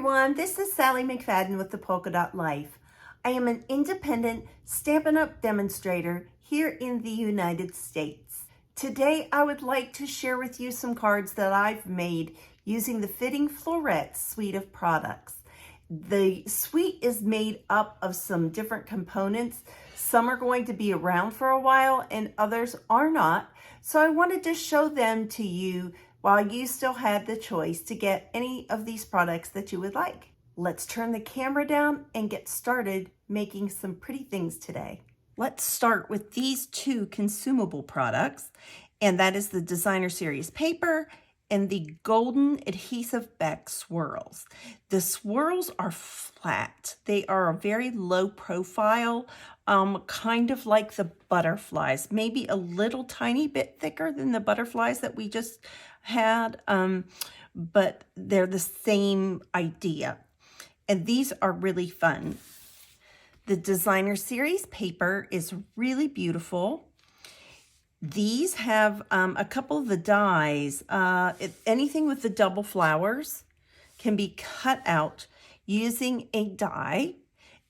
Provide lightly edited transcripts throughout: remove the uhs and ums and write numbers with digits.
everyone, this is Sally McFadden with the Polka Dot Life. I am an independent Stampin' Up! Demonstrator here in the United States. Today I would like to share with you some cards that I've made using the Fitting Florets suite of products. The suite is made up of some different components. Some are going to be around for a while and others are not. So I wanted to show them to you while you still had the choice to get any of these products that you would like. Let's turn the camera down and get started making some pretty things today. Let's start with these two consumable products, and that is the Designer Series paper and the golden adhesive back swirls. The swirls are flat. They are a very low profile, kind of like the butterflies, maybe a little tiny bit thicker than the butterflies that we just had, but they're the same idea. And these are really fun. The Designer Series paper is really beautiful. These have a couple of the dies. Anything with the double flowers can be cut out using a die,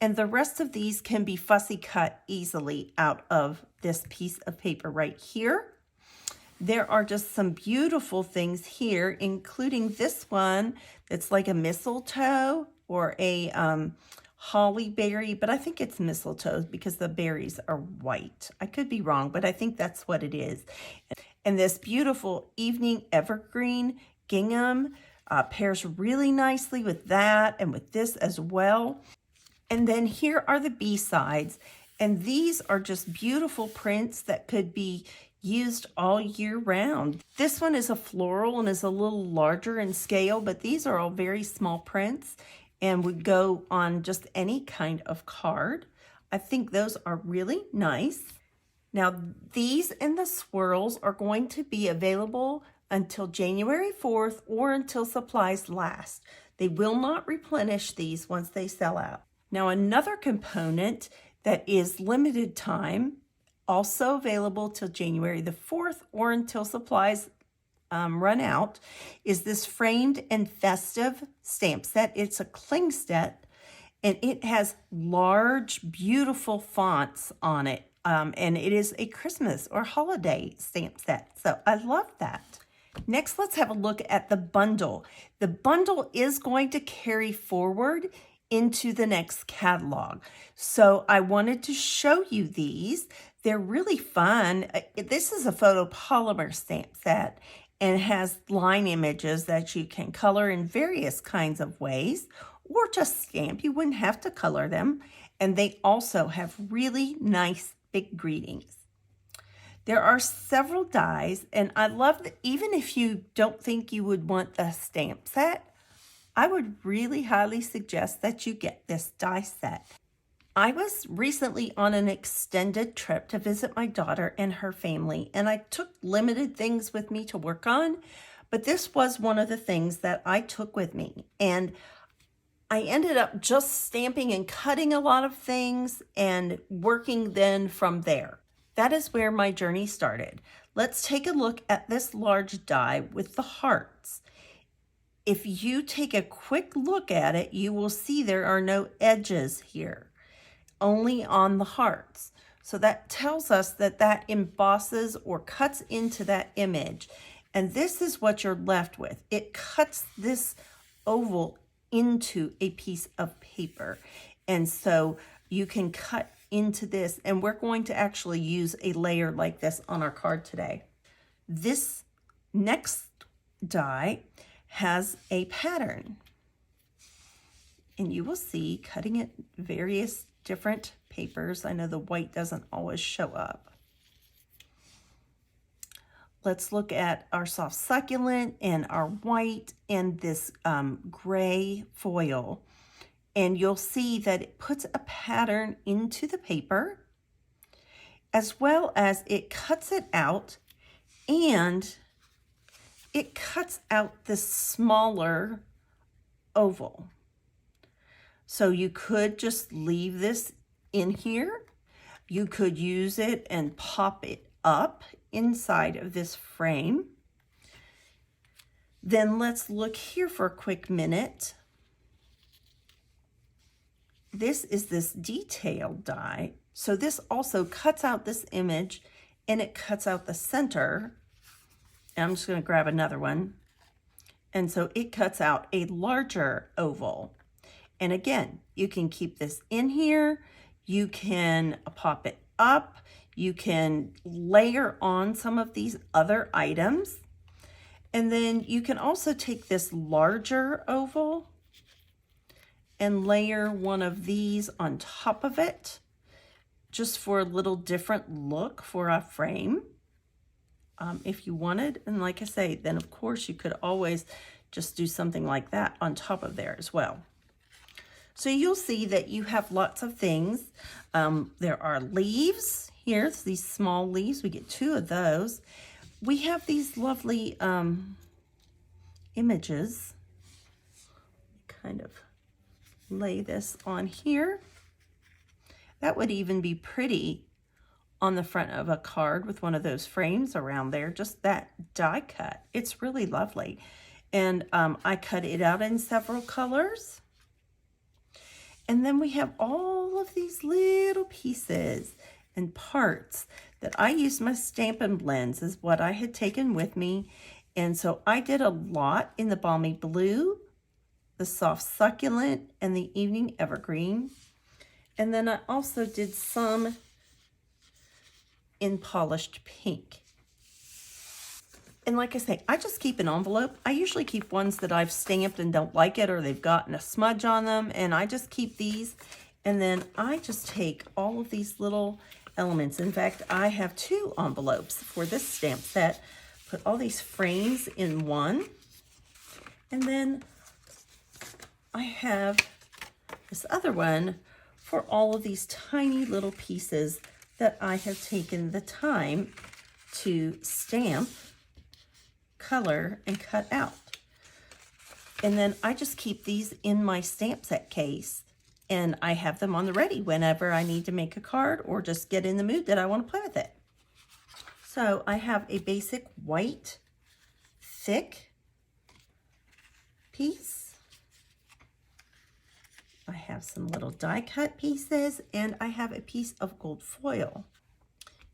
and the rest of these can be fussy cut easily out of this piece of paper right here. There are just some beautiful things here, including this one that's like a mistletoe or a holly berry, but I think it's mistletoe because the berries are white. I could be wrong, but I think that's what it is. And this beautiful evening evergreen gingham pairs really nicely with that and with this as well. And then here are the B-sides, and these are just beautiful prints that could be used all year round. This one is a floral and is a little larger in scale, but these are all very small prints and would go on just any kind of card. I think those are really nice. Now, these and the swirls are going to be available until January 4th or until supplies last. They will not replenish these once they sell out. Now, another component that is limited time, also available till January the 4th or until supplies run out, is this framed and festive stamp set. It's a cling set, and it has large, beautiful fonts on it. And it is a Christmas or holiday stamp set. So I love that. Next, let's have a look at the bundle. The bundle is going to carry forward into the next catalog. So I wanted to show you these. They're really fun. This is a photopolymer stamp set and has line images that you can color in various kinds of ways or just stamp. You wouldn't have to color them. And they also have really nice big greetings. There are several dies, and I love that even if you don't think you would want the stamp set, I would really highly suggest that you get this die set. I was recently on an extended trip to visit my daughter and her family, and I took limited things with me to work on, but this was one of the things that I took with me. And I ended up just stamping and cutting a lot of things and working then from there. That is where my journey started. Let's take a look at this large die with the hearts. If you take a quick look at it, you will see there are no edges here, only on the hearts. So that tells us that that embosses or cuts into that image. And this is what you're left with. It cuts this oval into a piece of paper. And so you can cut into this, and we're going to actually use a layer like this on our card today. This next die has a pattern, and you will see cutting it various different papers. I know the white doesn't always show up. Let's look at our soft succulent and our white and this gray foil, and you'll see that it puts a pattern into the paper as well as it cuts it out, and it cuts out this smaller oval. So you could just leave this in here. You could use it and pop it up inside of this frame. Then let's look here for a quick minute. this is this detailed die. So this also cuts out this image and it cuts out the center. And I'm just going to grab another one. And so it cuts out a larger oval. And again, you can keep this in here. You can pop it up. You can layer on some of these other items. And then you can also take this larger oval and layer one of these on top of it, just for a little different look for a frame, if you wanted. And like I say, then of course you could always just do something like that on top of there as well. So you'll see that you have lots of things. There are leaves here, these small leaves. We get 2 of those. We have these lovely images. Kind of lay this on here. That would even be pretty on the front of a card with one of those frames around there, just that die cut. It's really lovely. And I cut it out in several colors. And then we have all of these little pieces and parts that I used my Stampin' Blends is what I had taken with me. And so I did a lot in the Balmy Blue, the Soft Succulent, and the Evening Evergreen. And then I also did some in Polished Pink. And like I say, I just keep an envelope. I usually keep ones that I've stamped and don't like it, or they've gotten a smudge on them, and I just keep these. And then I just take all of these little elements. In fact, I have 2 envelopes for this stamp set. Put all these frames in one. And then I have this other one for all of these tiny little pieces that I have taken the time to stamp, color, and cut out. And then I just keep these in my stamp set case, and I have them on the ready whenever I need to make a card or just get in the mood that I want to play with it. So I have a basic white, thick piece. I have some little die cut pieces, and I have a piece of gold foil.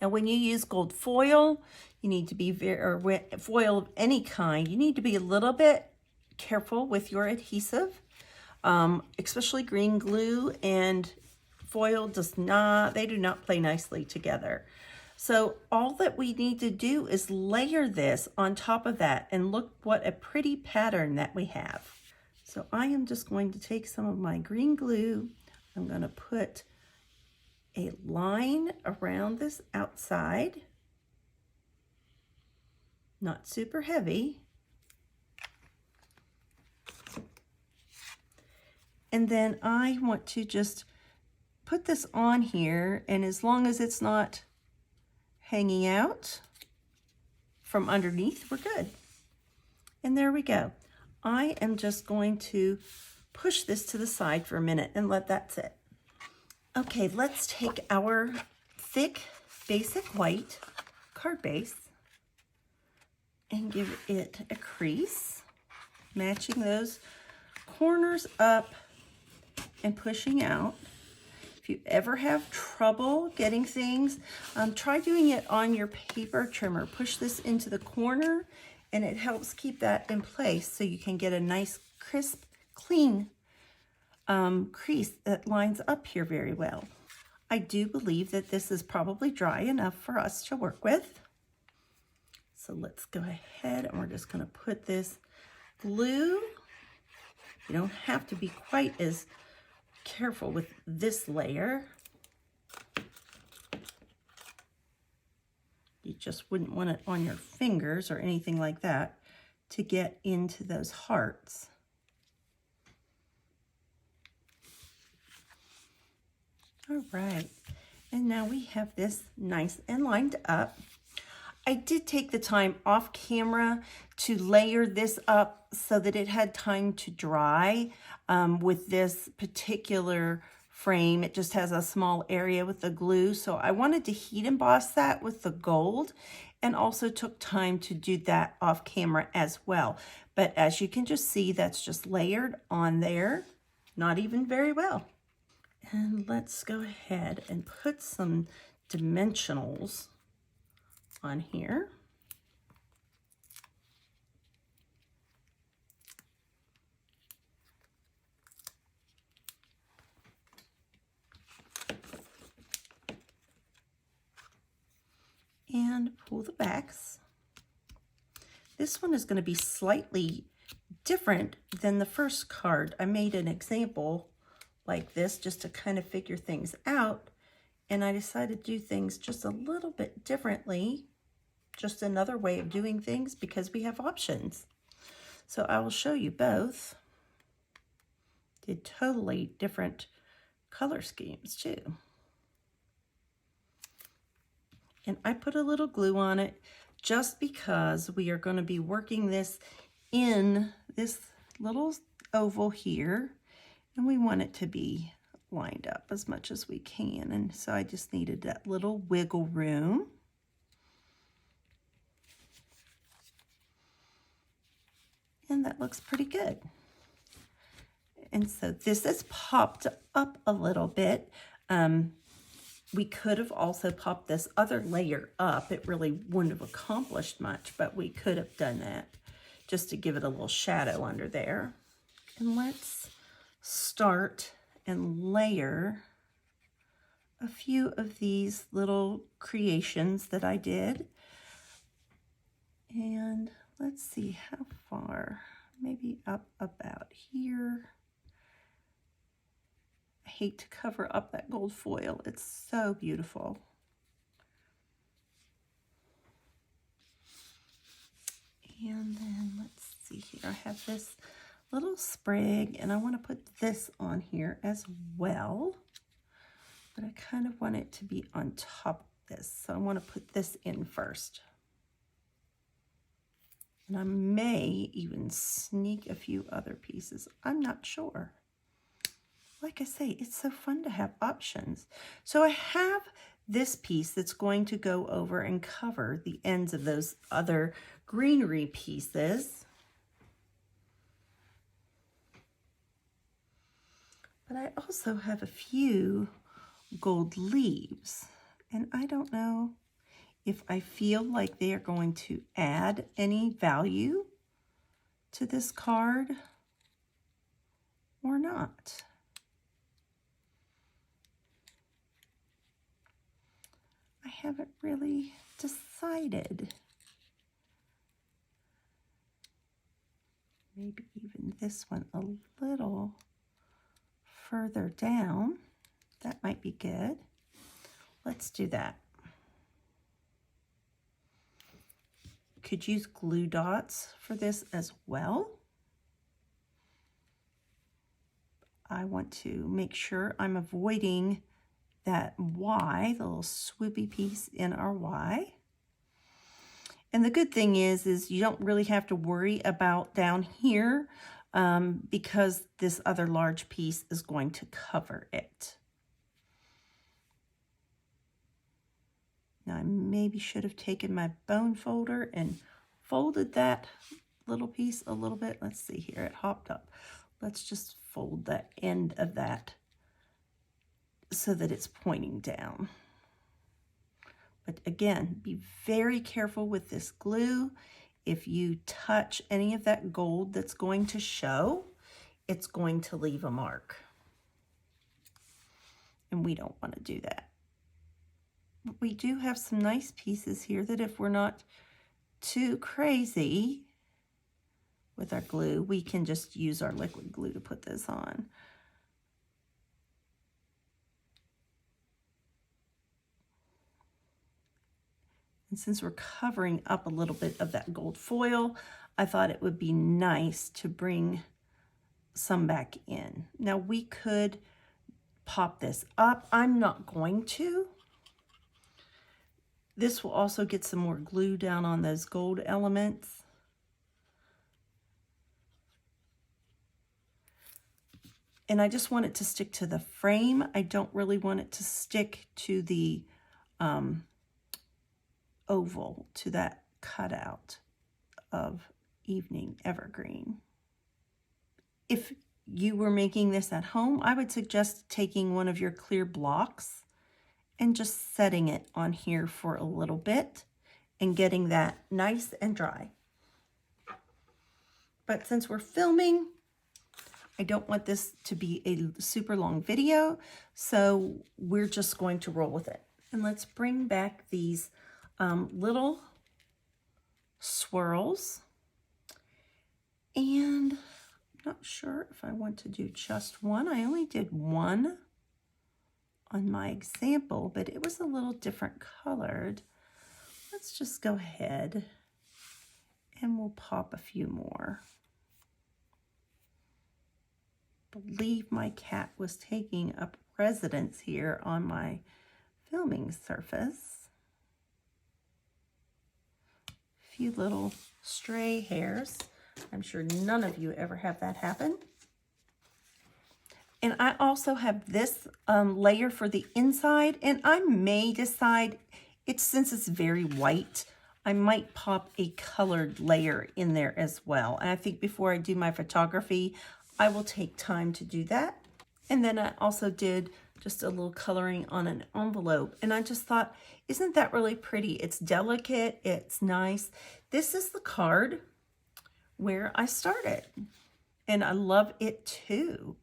Now, when you use gold foil, you need to be foil of any kind, you need to be a little bit careful with your adhesive, especially green glue and foil they do not play nicely together. So all that we need to do is layer this on top of that, and look what a pretty pattern that we have. So I am just going to take some of my green glue. I'm going to put a line around this outside, not super heavy. And then I want to just put this on here, and as long as it's not hanging out from underneath, we're good. And there we go. I am just going to push this to the side for a minute and let that sit. Okay, let's take our thick basic white card base and give it a crease, matching those corners up and pushing out. If you ever have trouble getting things, try doing it on your paper trimmer. Push this into the corner, and it helps keep that in place so you can get a nice, crisp, clean crease that lines up here very well. I do believe that this is probably dry enough for us to work with. So let's go ahead, and we're just going to put this glue. You don't have to be quite as careful with this layer. You just wouldn't want it on your fingers or anything like that to get into those hearts. All right, and now we have this nice and lined up. I did take the time off camera to layer this up so that it had time to dry. With this particular frame, it just has a small area with the glue, so I wanted to heat emboss that with the gold, and also took time to do that off camera as well. But as you can just see, that's just layered on there, not even very well. And let's go ahead and put some dimensionals on here. And pull the backs. This one is going to be slightly different than the first card. I made an example like this just to kind of figure things out, and I decided to do things just a little bit differently, just another way of doing things because we have options. So I will show you both. Did totally different color schemes too. And I put a little glue on it just because we are going to be working this in this little oval here, and we want it to be lined up as much as we can. And so I just needed that little wiggle room. And that looks pretty good. And so this has popped up a little bit. We could have also popped this other layer up. It really wouldn't have accomplished much, but we could have done that just to give it a little shadow under there. And let's start and layer a few of these little creations that I did. And let's see how far, maybe up about here. I hate to cover up that gold foil. It's so beautiful. And then let's see here. I have this little sprig, and I want to put this on here as well. But I kind of want it to be on top of this. So I want to put this in first. And I may even sneak a few other pieces. I'm not sure. Like I say, it's so fun to have options. So I have this piece that's going to go over and cover the ends of those other greenery pieces. But I also have a few gold leaves, and I don't know if I feel like they are going to add any value to this card or not. I haven't really decided. Maybe even this one a little further down. That might be good. Let's do that. Could use glue dots for this as well. I want to make sure I'm avoiding that Y, the little swoopy piece in our Y. And the good thing is you don't really have to worry about down here because this other large piece is going to cover it. Now I maybe should have taken my bone folder and folded that little piece a little bit. Let's see here, it hopped up. Let's just fold the end of that so that it's pointing down. But again, be very careful with this glue. If you touch any of that gold that's going to show, it's going to leave a mark. And we don't want to do that. But we do have some nice pieces here that if we're not too crazy with our glue, we can just use our liquid glue to put this on. And since we're covering up a little bit of that gold foil, I thought it would be nice to bring some back in. Now we could pop this up. I'm not going to. This will also get some more glue down on those gold elements. And I just want it to stick to the frame. I don't really want it to stick to the oval, to that cutout of Evening Evergreen. If you were making this at home, I would suggest taking one of your clear blocks and just setting it on here for a little bit and getting that nice and dry. But since we're filming, I don't want this to be a super long video, so we're just going to roll with it. And let's bring back these little swirls. And I'm not sure if I want to do just one. I only did one on my example, but it was a little different colored. Let's just go ahead and we'll pop a few more. I believe my cat was taking up residence here on my filming surface. A few little stray hairs. I'm sure none of you ever have that happen. And I also have this layer for the inside, and I may decide, since it's very white, I might pop a colored layer in there as well. And I think before I do my photography, I will take time to do that. And then I also did just a little coloring on an envelope. And I just thought, isn't that really pretty? It's delicate, it's nice. This is the card where I started. And I love it too.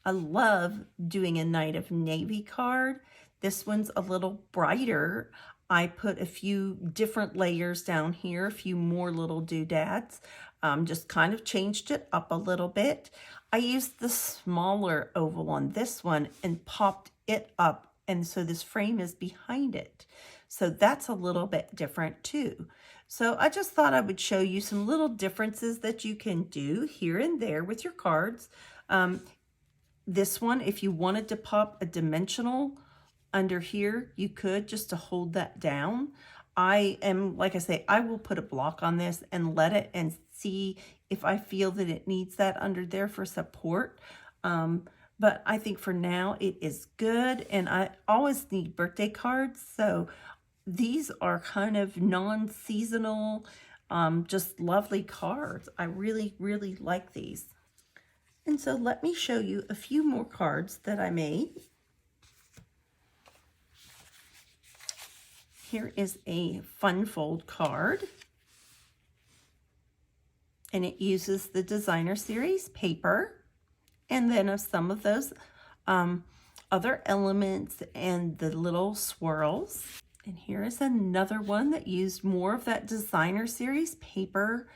I love doing a Night of Navy card. This one's a little brighter. I put a few different layers down here, a few more little doodads. Just kind of changed it up a little bit. I used the smaller oval on this one and popped it up, and so this frame is behind it. So that's a little bit different too. So I just thought I would show you some little differences that you can do here and there with your cards. This one, if you wanted to pop a dimensional under here, you could, just to hold that down. Like I say, I will put a block on this and let it and see if I feel that it needs that under there for support. But I think for now it is good, and I always need birthday cards, so these are kind of non-seasonal, just lovely cards. I really, really like these. And so let me show you a few more cards that I made. Here is a fun fold card. And it uses the Designer Series paper. And then of some of those other elements and the little swirls. And here is another one that used more of that Designer Series paper.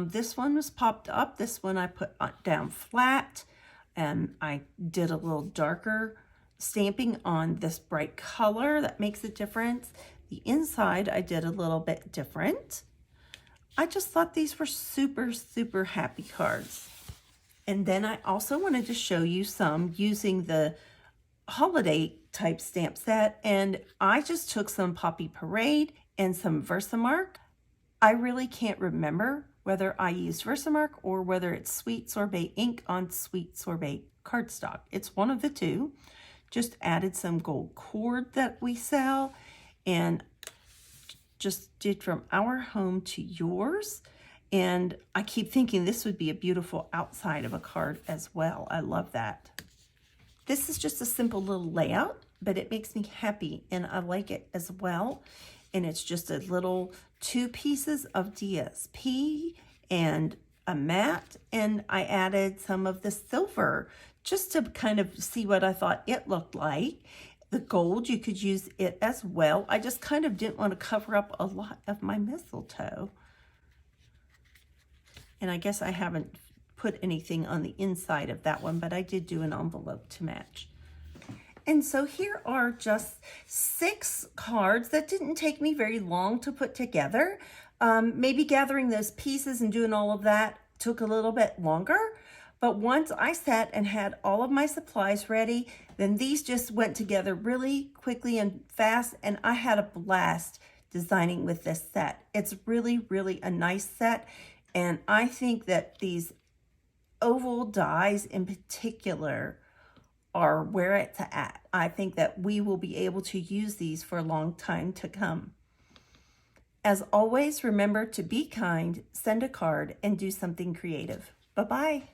This one was popped up. This one I put down flat. And I did a little darker stamping on this bright color. That makes a difference. The inside I did a little bit different. I just thought these were super, super happy cards. And then I also wanted to show you some using the holiday type stamp set. And I just took some Poppy Parade and some Versamark. I really can't remember whether I used Versamark or whether it's Sweet Sorbet ink on Sweet Sorbet cardstock. It's one of the two. Just added some gold cord that we sell and just did from our home to yours. And I keep thinking this would be a beautiful outside of a card as well. I love that. This is just a simple little layout, but it makes me happy and I like it as well. And it's just a little 2 pieces of DSP and a mat. And I added some of the silver just to kind of see what I thought it looked like. The gold, you could use it as well. I just kind of didn't want to cover up a lot of my mistletoe. And I guess I haven't put anything on the inside of that one, but I did do an envelope to match. And so here are just 6 cards that didn't take me very long to put together. Maybe gathering those pieces and doing all of that took a little bit longer. But once I sat and had all of my supplies ready, then these just went together really quickly and fast, and I had a blast designing with this set. It's really, really a nice set, and I think that these oval dies in particular are where it's at. I think that we will be able to use these for a long time to come. As always, remember to be kind, send a card, and do something creative. Bye-bye.